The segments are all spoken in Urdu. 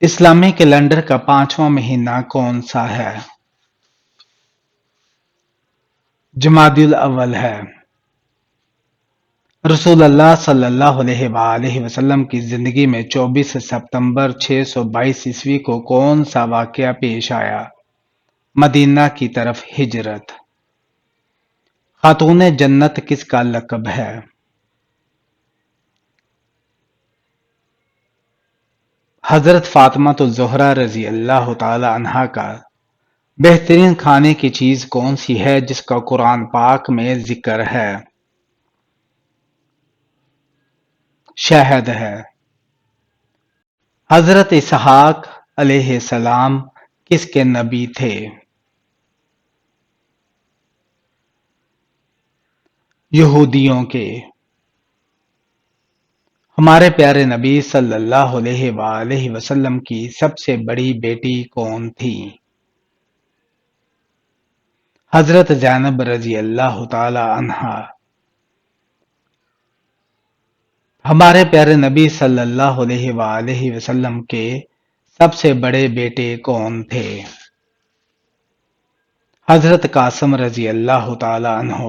اسلامی کیلنڈر کا 5واں مہینہ کون سا ہے؟ جمادی الاول ہے۔ رسول اللہ صلی اللہ علیہ وآلہ وسلم کی زندگی میں 24 ستمبر 622 کو کون سا واقعہ پیش آیا؟ مدینہ کی طرف ہجرت۔ خاتون جنت کس کا لقب ہے؟ حضرت فاطمہ الزہرا رضی اللہ تعالی عنہا کا بہترین کھانے کی چیز کون سی ہے جس کا قرآن پاک میں ذکر ہے؟ شہد ہے۔ حضرت اسحاق علیہ السلام کس کے نبی تھے؟ یہودیوں کے۔ ہمارے پیارے نبی صلی اللہ علیہ وآلہ وسلم کی سب سے بڑی بیٹی کون تھی؟ حضرت زینب رضی اللہ تعالی عنہا۔ ہمارے پیارے نبی صلی اللہ علیہ وآلہ وسلم کے سب سے بڑے بیٹے کون تھے؟ حضرت قاسم رضی اللہ تعالی عنہ۔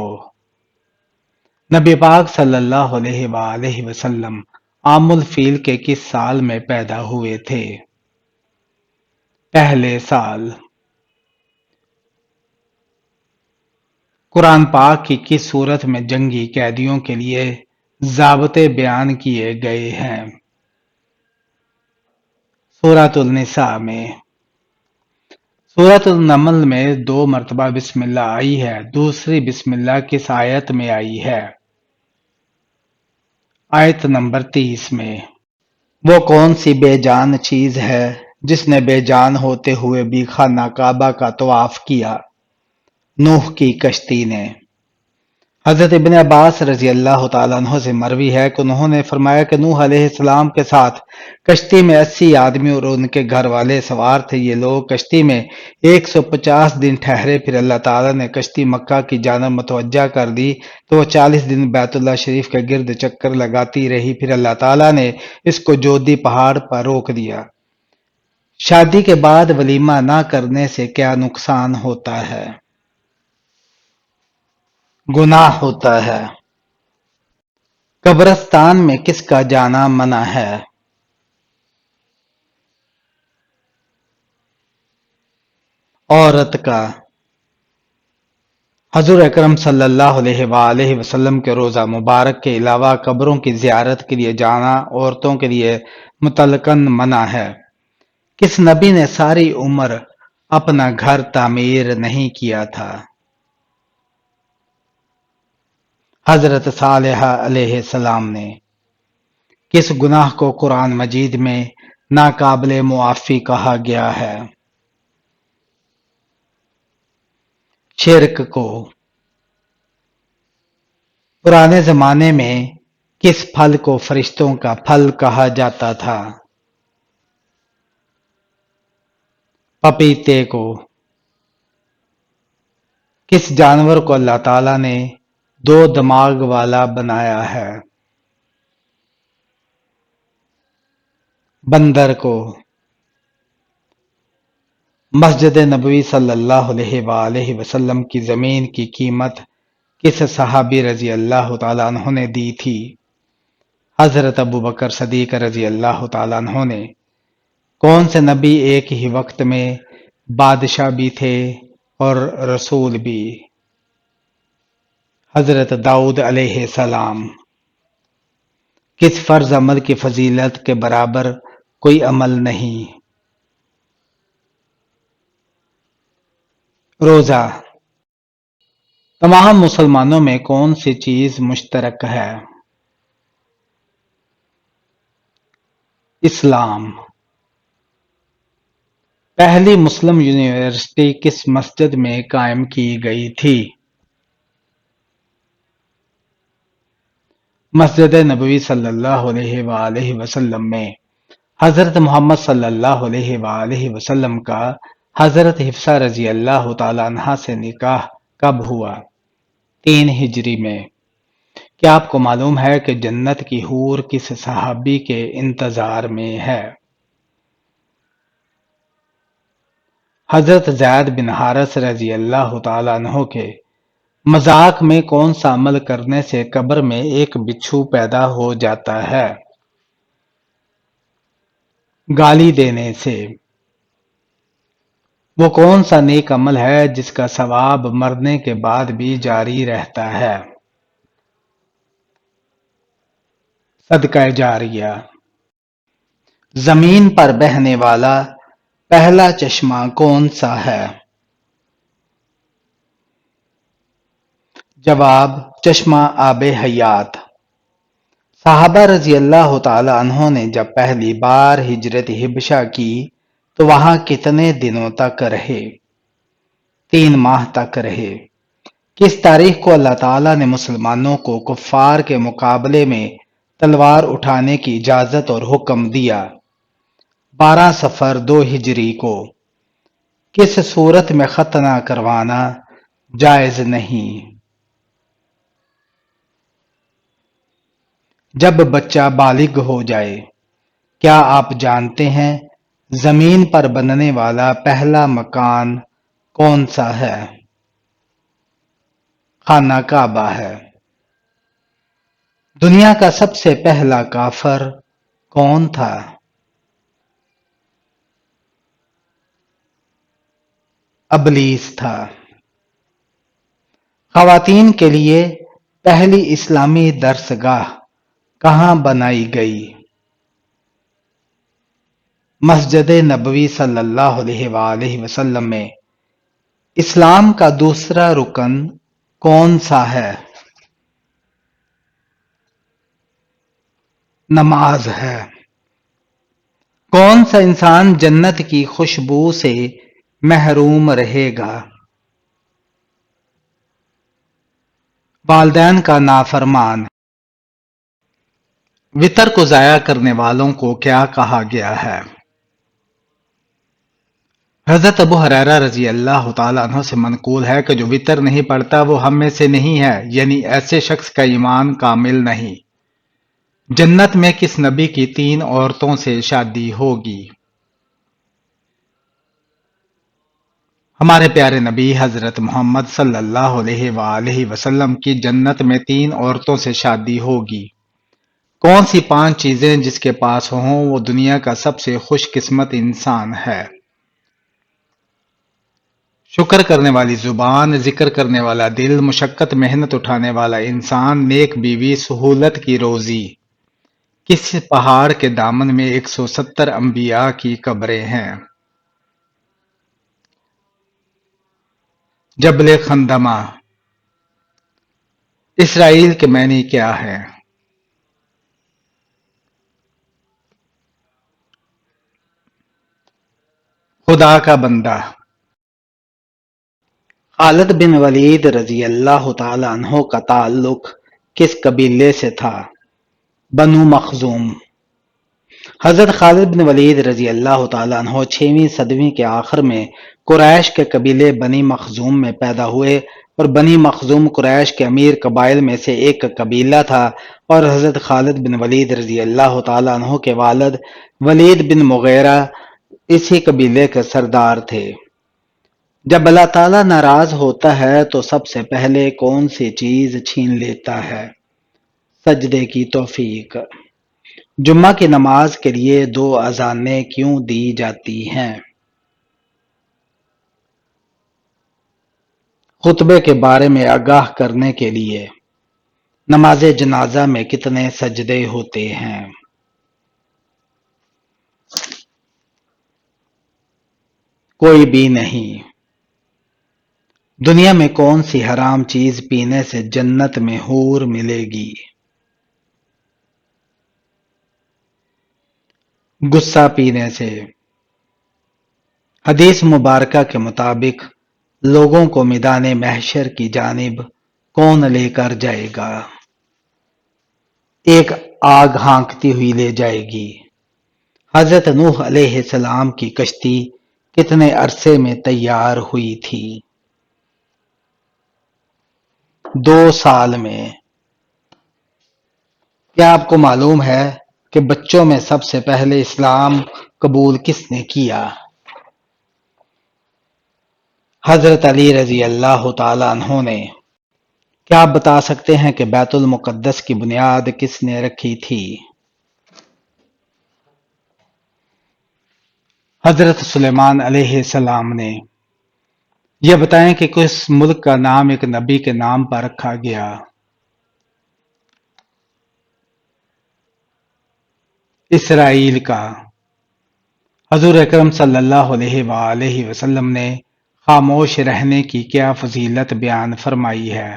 نبی پاک صلی اللہ علیہ وآلہ وسلم عام الفیل کے کس سال میں پیدا ہوئے تھے؟ پہلے سال۔ قرآن پاک کی کس صورت میں جنگی قیدیوں کے لیے ضابطے بیان کیے گئے ہیں؟ سورۃ النساء میں۔ سورۃ النمل میں 2 مرتبہ بسم اللہ آئی ہے، دوسری بسم اللہ کس آیت میں آئی ہے؟ آیت نمبر 30 میں۔ وہ کون سی بے جان چیز ہے جس نے بے جان ہوتے ہوئے بھی خانہ کعبہ کا طواف کیا؟ نوح کی کشتی نے۔ حضرت ابن عباس رضی اللہ تعالیٰ عنہ سے مروی ہے کہ انہوں نے فرمایا کہ نوح علیہ السلام کے ساتھ کشتی میں 80 آدمی اور ان کے گھر والے سوار تھے۔ یہ لوگ کشتی میں 150 دن ٹھہرے، پھر اللہ تعالیٰ نے کشتی مکہ کی جانب متوجہ کر دی تو وہ 40 دن بیت اللہ شریف کے گرد چکر لگاتی رہی، پھر اللہ تعالیٰ نے اس کو جودی پہاڑ پر روک دیا۔ شادی کے بعد ولیمہ نہ کرنے سے کیا نقصان ہوتا ہے؟ گناہ ہوتا ہے۔ قبرستان میں کس کا جانا منع ہے؟ عورت کا۔ حضور اکرم صلی اللہ علیہ وآلہ وسلم کے روضہ مبارک کے علاوہ قبروں کی زیارت کے لیے جانا عورتوں کے لیے مطلقاً منع ہے۔ کس نبی نے ساری عمر اپنا گھر تعمیر نہیں کیا تھا؟ حضرت صالح علیہ السلام نے۔ کس گناہ کو قرآن مجید میں ناقابل معافی کہا گیا ہے؟ شرک کو۔ پرانے زمانے میں کس پھل کو فرشتوں کا پھل کہا جاتا تھا؟ پپیتے کو۔ کس جانور کو اللہ تعالیٰ نے 2 دماغ والا بنایا ہے؟ بندر کو۔ مسجد نبوی صلی اللہ علیہ وآلہ وسلم کی زمین کی قیمت کس صحابی رضی اللہ تعالیٰ عنہ نے دی تھی؟ حضرت ابوبکر صدیق رضی اللہ تعالیٰ عنہ نے۔ کون سے نبی ایک ہی وقت میں بادشاہ بھی تھے اور رسول بھی؟ حضرت داؤد علیہ السلام۔ کس فرض عمل کی فضیلت کے برابر کوئی عمل نہیں؟ روزہ۔ تمام مسلمانوں میں کون سی چیز مشترک ہے؟ اسلام۔ پہلی مسلم یونیورسٹی کس مسجد میں قائم کی گئی تھی؟ مسجد نبوی صلی اللہ علیہ وآلہ وسلم میں۔ حضرت محمد صلی اللہ علیہ وآلہ وسلم کا حضرت حفصہ رضی اللہ تعالیٰ عنہا سے نکاح کب ہوا؟ 3 ہجری میں۔ کیا آپ کو معلوم ہے کہ جنت کی حور کس صحابی کے انتظار میں ہے؟ حضرت زید بن حارث رضی اللہ تعالیٰ عنہ کے مذاق میں کون سا عمل کرنے سے قبر میں ایک بچھو پیدا ہو جاتا ہے؟ گالی دینے سے۔ وہ کون سا نیک عمل ہے جس کا ثواب مرنے کے بعد بھی جاری رہتا ہے؟ صدقہ جاریہ۔ زمین پر بہنے والا پہلا چشمہ کون سا ہے؟ جواب: چشمہ آب حیات۔ صحابہ رضی اللہ تعالی عنہ نے جب پہلی بار ہجرت حبشہ کی تو وہاں کتنے دنوں تک رہے؟ 3 ماہ تک رہے۔ کس تاریخ کو اللہ تعالیٰ نے مسلمانوں کو کفار کے مقابلے میں تلوار اٹھانے کی اجازت اور حکم دیا؟ 12 صفر 2 ہجری کو۔ کس صورت میں ختنہ کروانا جائز نہیں؟ جب بچہ بالغ ہو جائے۔ کیا آپ جانتے ہیں زمین پر بننے والا پہلا مکان کون سا ہے؟ خانہ کعبہ ہے۔ دنیا کا سب سے پہلا کافر کون تھا؟ ابلیس تھا۔ خواتین کے لیے پہلی اسلامی درسگاہ کہاں بنائی گئی؟ مسجد نبوی صلی اللہ علیہ وآلہ وسلم میں۔ اسلام کا دوسرا رکن کون سا ہے؟ نماز ہے۔ کون سا انسان جنت کی خوشبو سے محروم رہے گا؟ والدین کا نافرمان۔ وطر کو ضائع کرنے والوں کو کیا کہا گیا ہے؟ حضرت ابو ہریرہ رضی اللہ تعالیٰ عنہ سے منقول ہے کہ جو وطر نہیں پڑھتا وہ ہم میں سے نہیں ہے، یعنی ایسے شخص کا ایمان کامل نہیں۔ جنت میں کس نبی کی 3 عورتوں سے شادی ہوگی؟ ہمارے پیارے نبی حضرت محمد صلی اللہ علیہ وآلہ وسلم کی جنت میں 3 عورتوں سے شادی ہوگی۔ کون سی 5 چیزیں جس کے پاس ہوں وہ دنیا کا سب سے خوش قسمت انسان ہے؟ شکر کرنے والی زبان، ذکر کرنے والا دل، مشقت محنت اٹھانے والا انسان، نیک بیوی، سہولت کی روزی۔ کس پہاڑ کے دامن میں 170 انبیاء کی قبریں ہیں؟ جبل خندمہ۔ اسرائیل کے معنی کیا ہے؟ خدا کا بندہ۔ خالد بن ولید رضی اللہ تعالی عنہ کا تعلق کس قبیلے سے تھا؟ بنو مخزوم۔ حضرت خالد بن ولید رضی اللہ تعالی عنہ 6ویں صدی کے آخر میں قریش کے قبیلے بنی مخزوم میں پیدا ہوئے، اور بنی مخزوم قریش کے امیر قبائل میں سے ایک قبیلہ تھا، اور حضرت خالد بن ولید رضی اللہ تعالی عنہ کے والد ولید بن مغیرہ اسی قبیلے کے سردار تھے۔ جب اللہ تعالیٰ ناراض ہوتا ہے تو سب سے پہلے کون سی چیز چھین لیتا ہے؟ سجدے کی توفیق۔ جمعہ کی نماز کے لیے 2 اذانیں کیوں دی جاتی ہیں؟ خطبے کے بارے میں آگاہ کرنے کے لیے۔ نماز جنازہ میں کتنے سجدے ہوتے ہیں؟ کوئی بھی نہیں۔ دنیا میں کون سی حرام چیز پینے سے جنت میں حور ملے گی؟ غصہ پینے سے۔ حدیث مبارکہ کے مطابق لوگوں کو میدان محشر کی جانب کون لے کر جائے گا؟ ایک آگ ہانکتی ہوئی لے جائے گی۔ حضرت نوح علیہ السلام کی کشتی کتنے عرصے میں تیار ہوئی تھی؟ 2 سال میں۔ کیا آپ کو معلوم ہے کہ بچوں میں سب سے پہلے اسلام قبول کس نے کیا؟ حضرت علی رضی اللہ تعالیٰ عنہ نے کیا آپ بتا سکتے ہیں کہ بیت المقدس کی بنیاد کس نے رکھی تھی؟ حضرت سلیمان علیہ السلام نے۔ یہ بتائیں کہ کس ملک کا نام ایک نبی کے نام پر رکھا گیا؟ اسرائیل کا۔ حضور اکرم صلی اللہ علیہ وآلہ وسلم نے خاموش رہنے کی کیا فضیلت بیان فرمائی ہے؟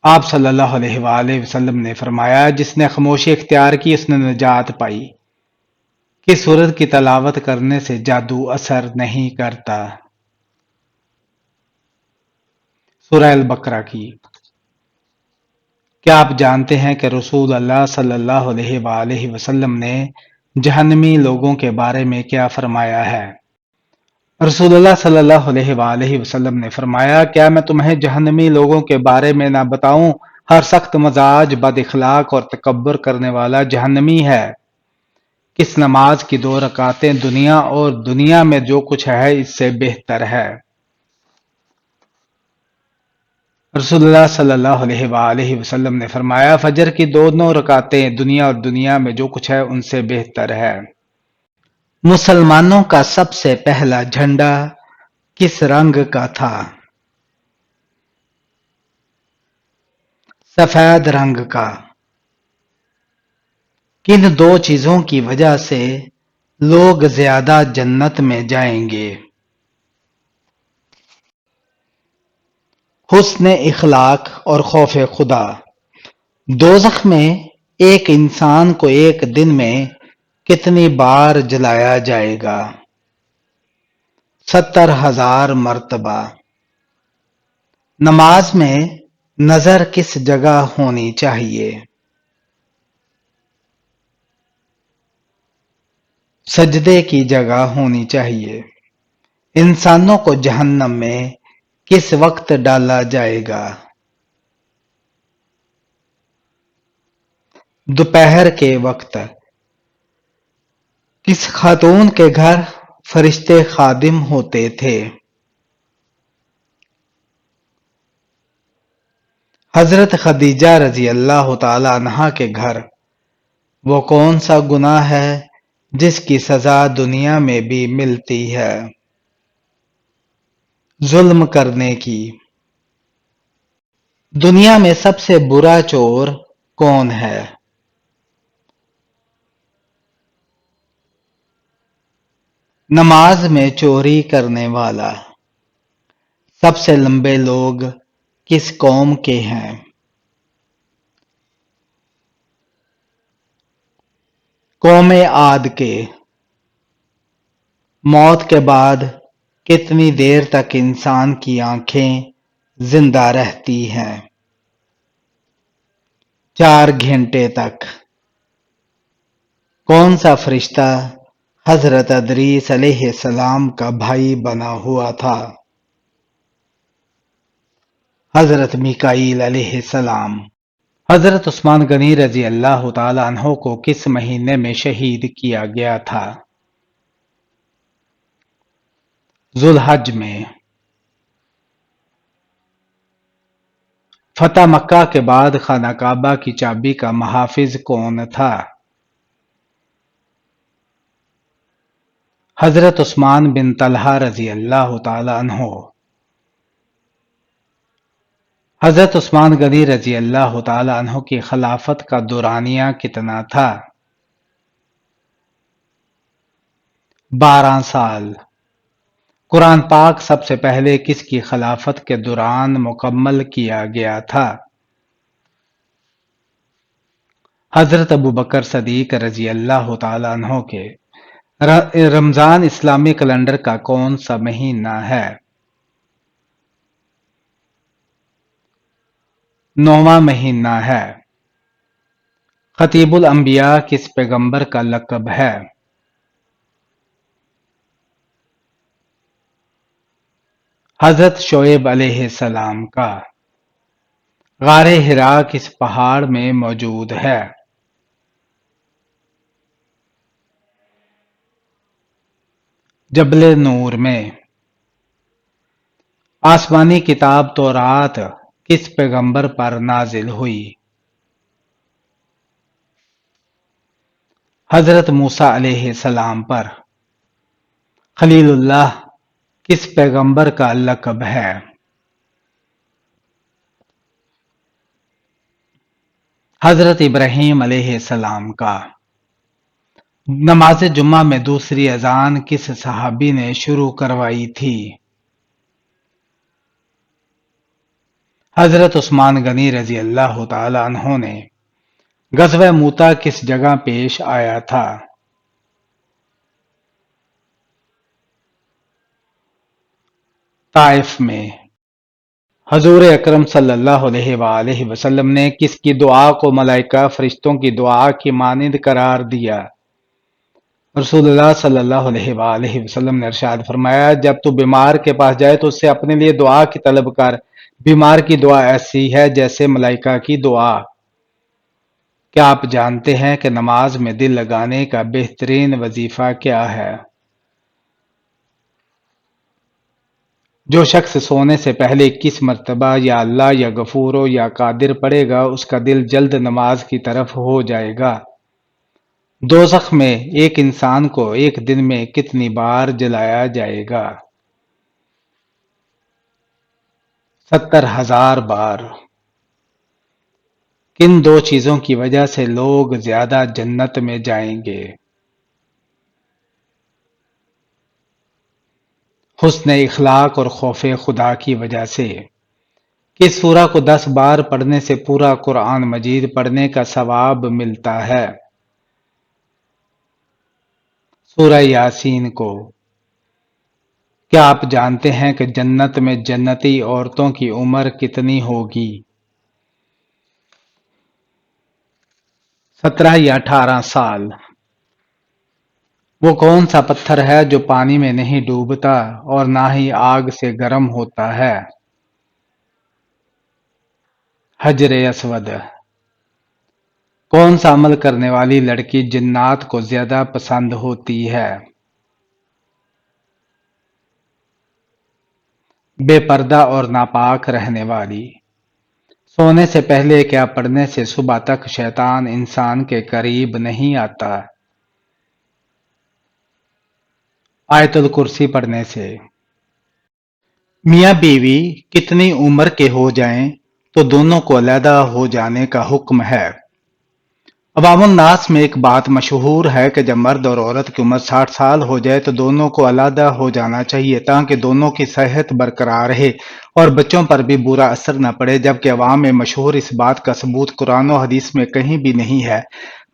آپ صلی اللہ علیہ وآلہ وسلم نے فرمایا، جس نے خاموشی اختیار کی اس نے نجات پائی کہ سورت کی تلاوت کرنے سے جادو اثر نہیں کرتا۔ سورہ البقرہ کی۔ کیا آپ جانتے ہیں کہ رسول اللہ صلی اللہ علیہ وآلہ وسلم نے جہنمی لوگوں کے بارے میں کیا فرمایا ہے؟ رسول اللہ صلی اللہ علیہ وآلہ وسلم نے فرمایا، کیا میں تمہیں جہنمی لوگوں کے بارے میں نہ بتاؤں؟ ہر سخت مزاج، بد اخلاق اور تکبر کرنے والا جہنمی ہے۔ کس نماز کی 2 رکعتیں دنیا اور دنیا میں جو کچھ ہے اس سے بہتر ہے۔ رسول اللہ صلی اللہ علیہ وآلہ وسلم نے فرمایا، فجر کی دونوں رکعتیں دنیا اور دنیا میں جو کچھ ہے ان سے بہتر ہے۔ مسلمانوں کا سب سے پہلا جھنڈا کس رنگ کا تھا؟ سفید رنگ کا۔ کن 2 چیزوں کی وجہ سے لوگ زیادہ جنت میں جائیں گے؟ حسن اخلاق اور خوف خدا۔ دوزخ میں ایک انسان کو ایک دن میں کتنی بار جلایا جائے گا؟ 70,000 مرتبہ۔ نماز میں نظر کس جگہ ہونی چاہیے؟ سجدے کی جگہ ہونی چاہیے۔ انسانوں کو جہنم میں کس وقت ڈالا جائے گا؟ دوپہر کے وقت۔ کس خاتون کے گھر فرشتے خادم ہوتے تھے؟ حضرت خدیجہ رضی اللہ تعالی عنہا کے گھر۔ وہ کون سا گناہ ہے جس کی سزا دنیا میں بھی ملتی ہے؟ ظلم کرنے کی۔ دنیا میں سب سے برا چور کون ہے؟ نماز میں چوری کرنے والا۔ سب سے لمبے لوگ کس قوم کے ہیں؟ قوم عاد کے۔ موت کے بعد کتنی دیر تک انسان کی آنکھیں زندہ رہتی ہیں؟ 4 گھنٹے تک۔ کون سا فرشتہ حضرت ادریس علیہ السلام کا بھائی بنا ہوا تھا؟ حضرت میکائیل علیہ السلام۔ حضرت عثمان غنی رضی اللہ تعالی عنہ کو کس مہینے میں شہید کیا گیا تھا؟ ذوالحج میں۔ فتح مکہ کے بعد خانہ کعبہ کی چابی کا محافظ کون تھا؟ حضرت عثمان بن طلحہ رضی اللہ تعالی عنہ۔ حضرت عثمان غنی رضی اللہ تعالی عنہ کی خلافت کا دورانیہ کتنا تھا؟ 12 سال۔ قرآن پاک سب سے پہلے کس کی خلافت کے دوران مکمل کیا گیا تھا؟ حضرت ابوبکر صدیق رضی اللہ تعالی عنہ کے۔ رمضان اسلامی کیلنڈر کا کون سا مہینہ ہے؟ 9واں مہینہ ہے۔ خطیب الانبیاء کس پیغمبر کا لقب ہے؟ حضرت شعیب علیہ السلام کا۔ غار حرا کس پہاڑ میں موجود ہے؟ جبل نور میں۔ آسمانی کتاب تورات کس پیغمبر پر نازل ہوئی؟ حضرت موسیٰ علیہ السلام پر۔ خلیل اللہ کس پیغمبر کا لقب ہے؟ حضرت ابراہیم علیہ السلام کا۔ نماز جمعہ میں دوسری اذان کس صحابی نے شروع کروائی تھی؟ حضرت عثمان غنی رضی اللہ تعالی عنہ نے۔ غزوہ موتا کس جگہ پیش آیا تھا؟ طائف میں۔ حضور اکرم صلی اللہ علیہ وآلہ وسلم نے کس کی دعا کو ملائکہ فرشتوں کی دعا کی مانند قرار دیا؟ رسول اللہ صلی اللہ علیہ وآلہ وسلم نے ارشاد فرمایا، جب تو بیمار کے پاس جائے تو اس سے اپنے لیے دعا کی طلب کر، بیمار کی دعا ایسی ہے جیسے ملائکہ کی دعا۔ کیا آپ جانتے ہیں کہ نماز میں دل لگانے کا بہترین وظیفہ کیا ہے؟ جو شخص سونے سے پہلے 21 مرتبہ یا اللہ یا غفورو یا قادر پڑھے گا، اس کا دل جلد نماز کی طرف ہو جائے گا۔ دوزخ میں ایک انسان کو ایک دن میں کتنی بار جلایا جائے گا؟ 70,000 بار۔ کن دو چیزوں کی وجہ سے لوگ زیادہ جنت میں جائیں گے؟ حسن اخلاق اور خوف خدا کی وجہ سے۔ کس سورہ کو 10 بار پڑھنے سے پورا قرآن مجید پڑھنے کا ثواب ملتا ہے؟ سورہ یاسین کو۔ کیا آپ جانتے ہیں کہ جنت میں جنتی عورتوں کی عمر کتنی ہوگی؟ 17 یا 18 سال۔ وہ کون سا پتھر ہے جو پانی میں نہیں ڈوبتا اور نہ ہی آگ سے گرم ہوتا ہے؟ حجر اسود۔ کون سا عمل کرنے والی لڑکی جنات کو زیادہ پسند ہوتی ہے؟ بے پردہ اور ناپاک رہنے والی۔ سونے سے پہلے کیا پڑھنے سے صبح تک شیطان انسان کے قریب نہیں آتا؟ آیت الکرسی پڑھنے سے۔ میاں بیوی کتنی عمر کے ہو جائیں تو دونوں کو علیحدہ ہو جانے کا حکم ہے؟ عوام الناس میں ایک بات مشہور ہے کہ جب مرد اور عورت کی عمر 60 سال ہو جائے تو دونوں کو علیحدہ ہو جانا چاہیے تاکہ دونوں کی صحت برقرار رہے اور بچوں پر بھی برا اثر نہ پڑے، جبکہ عوام میں مشہور اس بات کا ثبوت قرآن و حدیث میں کہیں بھی نہیں ہے،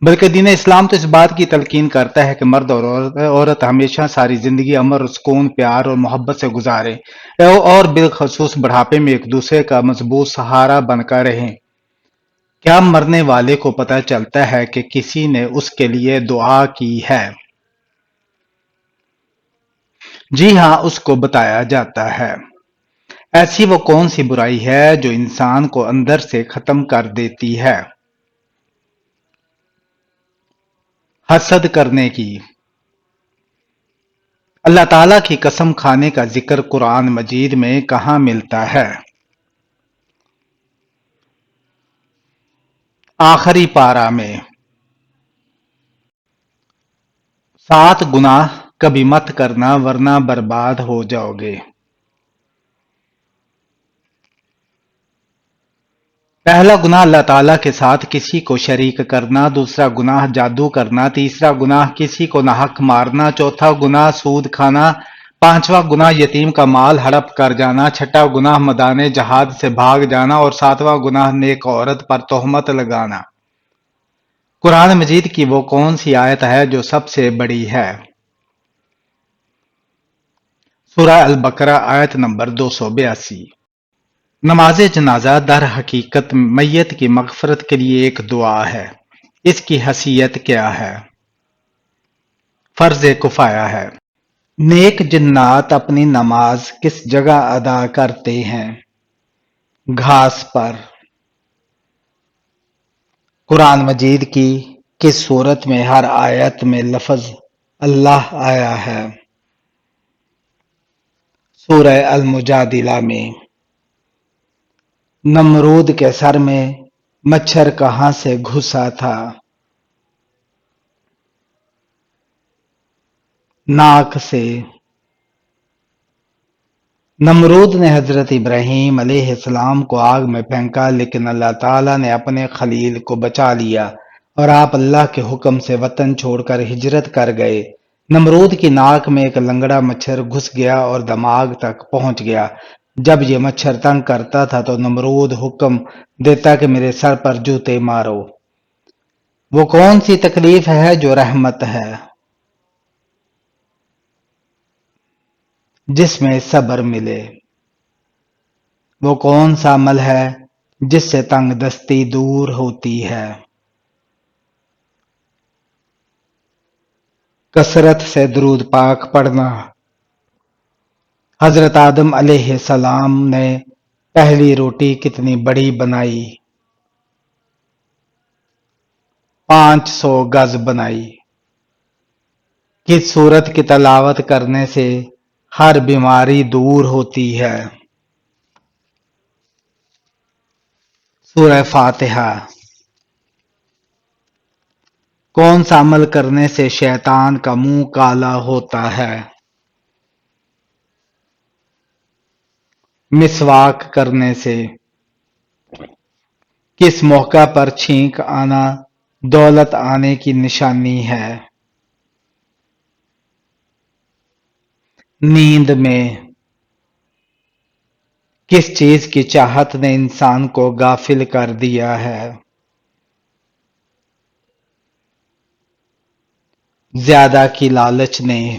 بلکہ دین اسلام تو اس بات کی تلقین کرتا ہے کہ مرد اور عورت ہمیشہ ساری زندگی امن، سکون، پیار اور محبت سے گزاریں اور بالخصوص بڑھاپے میں ایک دوسرے کا مضبوط سہارا بن کر رہیں۔ کیا مرنے والے کو پتہ چلتا ہے کہ کسی نے اس کے لیے دعا کی ہے؟ جی ہاں، اس کو بتایا جاتا ہے۔ ایسی وہ کون سی برائی ہے جو انسان کو اندر سے ختم کر دیتی ہے؟ حسد کرنے کی۔ اللہ تعالیٰ کی قسم کھانے کا ذکر قرآن مجید میں کہاں ملتا ہے؟ آخری پارہ میں۔ 7 گناہ کبھی مت کرنا ورنہ برباد ہو جاؤ گے۔ پہلا گناہ اللہ تعالیٰ کے ساتھ کسی کو شریک کرنا، دوسرا گناہ جادو کرنا، تیسرا گناہ کسی کو ناحق مارنا، چوتھا گناہ سود کھانا، پانچواں گناہ یتیم کا مال ہڑپ کر جانا، چھٹا گناہ میدان جہاد سے بھاگ جانا اور ساتواں گناہ نیک عورت پر تہمت لگانا۔ قرآن مجید کی وہ کون سی آیت ہے جو سب سے بڑی ہے؟ سورہ البقرہ آیت نمبر 282۔ نماز جنازہ در حقیقت میت کی مغفرت کے لیے ایک دعا ہے۔ اس کی حیثیت کیا ہے؟ فرض کفایہ ہے۔ نیک جنات اپنی نماز کس جگہ ادا کرتے ہیں؟ گھاس پر۔ قرآن مجید کی کس سورت میں ہر آیت میں لفظ اللہ آیا ہے؟ سورہ المجادلہ میں نمرود کے سر میں مچھر کہاں سے گھسا تھا؟ ناک سے۔ نمرود نے حضرت ابراہیم علیہ السلام کو آگ میں پھینکا، لیکن اللہ تعالیٰ نے اپنے خلیل کو بچا لیا اور آپ اللہ کے حکم سے وطن چھوڑ کر ہجرت کر گئے۔ نمرود کی ناک میں ایک لنگڑا مچھر گھس گیا اور دماغ تک پہنچ گیا۔ جب یہ مچھر تنگ کرتا تھا تو نمرود حکم دیتا کہ میرے سر پر جوتے مارو۔ وہ کون سی تکلیف ہے جو رحمت ہے، جس میں صبر ملے؟ وہ کون سا عمل ہے جس سے تنگ دستی دور ہوتی ہے؟ کثرت سے درود پاک پڑھنا۔ حضرت آدم علیہ السلام نے پہلی روٹی کتنی بڑی بنائی؟ 500 گز بنائی۔ کس سورت کی تلاوت کرنے سے ہر بیماری دور ہوتی ہے؟ سورہ فاتحہ۔ کون سا عمل کرنے سے شیطان کا منہ کالا ہوتا ہے؟ مسواک کرنے سے۔ کس موقع پر چھینک آنا دولت آنے کی نشانی ہے؟ نیند میں۔ کس چیز کی چاہت نے انسان کو غافل کر دیا ہے؟ زیادہ کی لالچ نے۔